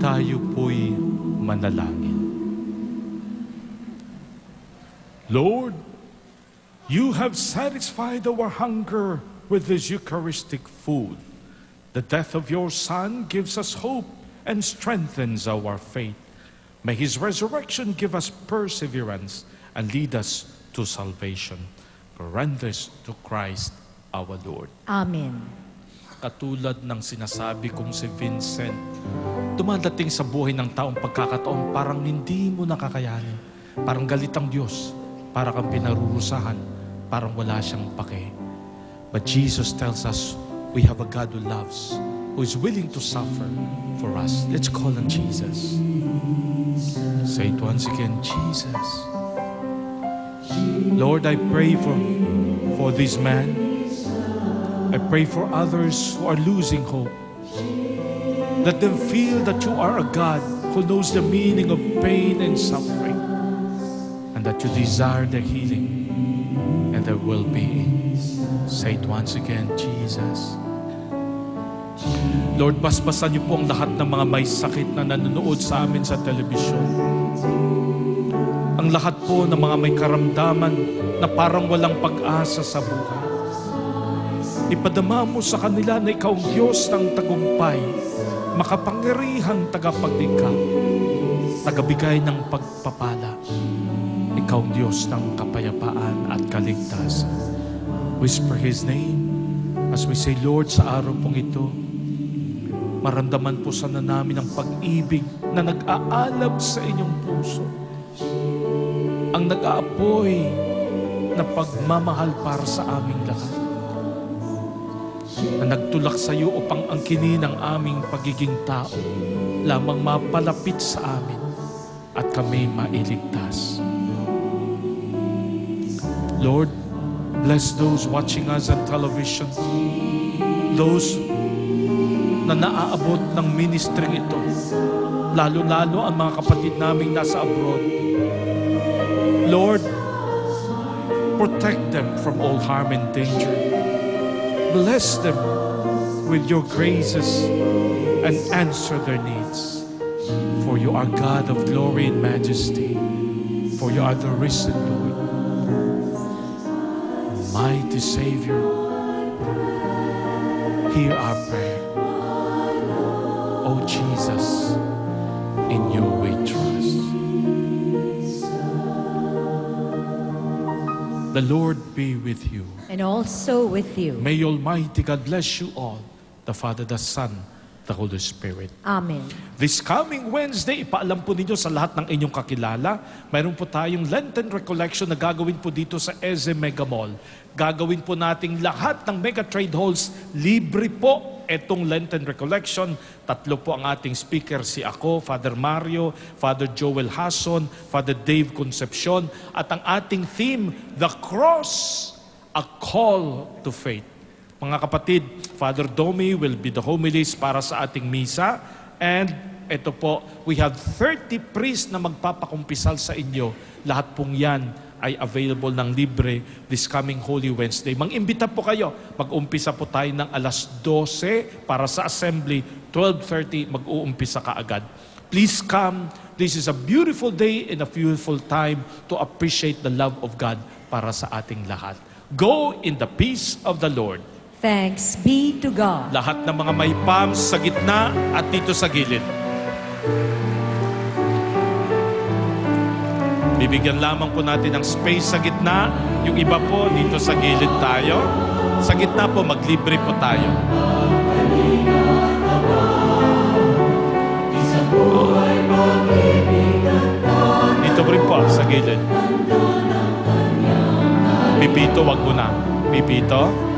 tayo po'y manalangin. Lord, you have satisfied our hunger with this Eucharistic food. The death of your Son gives us hope and strengthens our faith. May His resurrection give us perseverance and lead us to salvation. Grant this to Christ our Lord. Amen. Katulad ng sinasabi kong si Vincent, dumadating sa buhay ng taong pagkakataon parang hindi mo nakakayanin. Parang galit ang Diyos, para kang pinarurusahan, parang wala siyang pake. But Jesus tells us we have a God who loves, who is willing to suffer for us. Let's call on Jesus. Say it once again, Jesus. Lord, I pray for this man. I pray for others who are losing hope. Let them feel that you are a God who knows the meaning of pain and suffering, and that you desire their healing and their well-being. Say it once again, Jesus. Lord, basbasan niyo po ang lahat ng mga may sakit na nanonood sa amin sa telebisyon. Ang lahat po ng mga may karamdaman na parang walang pag-asa sa buhay. Ipadama mo sa kanila na ikaw ang Diyos ng tagumpay, makapangyarihang tagapaglikha, tagabigay ng pagpapala. Ikaw ang Diyos ng kapayapaan at kaligtasan. Whisper His name as we say, Lord, sa araw pong ito, maramdaman po sana namin ang pag-ibig na nag-aalab sa inyong puso. Ang nag-aapoy na pagmamahal para sa aming lahat. Na nagtulak sa iyo upang angkinin ang aming pagiging tao lamang mapalapit sa amin at kami mailigtas. Lord, Bless those watching us on television. Those na naaabot ng ministry ito. Lalo-lalo ang mga kapatid naming nasa abroad. Lord, protect them from all harm and danger. Bless them with your graces and answer their needs. For you are God of glory and majesty. For you are the risen Lord. Mighty Savior, hear our prayer. Oh Jesus, in you we trust. The Lord be with you. And also with you. May Almighty God bless you all, the Father, the Son, the Holy Spirit. Amen. This coming Wednesday, ipaalam po ninyo sa lahat ng inyong kakilala, mayroon po tayong Lenten Recollection na gagawin po dito sa Eze Mega Mall. Gagawin po nating lahat ng mega trade halls, libre po itong Lenten Recollection. 3 po ang ating speaker, si ako, Father Mario, Father Joel Hason, Father Dave Concepcion, at ang ating theme, The Cross, a Call to Faith. Mga kapatid, Father Domi will be the homilies para sa ating misa. And ito po, we have 30 priests na magpapakumpisal sa inyo. Lahat pong yan ay available ng libre this coming Holy Wednesday. Mang-imbita po kayo. Mag-umpisa po tayo ng alas 12 para sa assembly. 12:30 mag-uumpisa kaagad. Please come. This is a beautiful day and a beautiful time to appreciate the love of God para sa ating lahat. Go in the peace of the Lord. Thanks be to God. Lahat ng mga may palms sa gitna at dito sa gilid. Bibigyan lamang po natin ng space sa gitna. Yung iba po dito sa gilid tayo. Sa gitna po maglibre po tayo. Dito rin po sa gilid. Pipito, wag mo na. Pipito.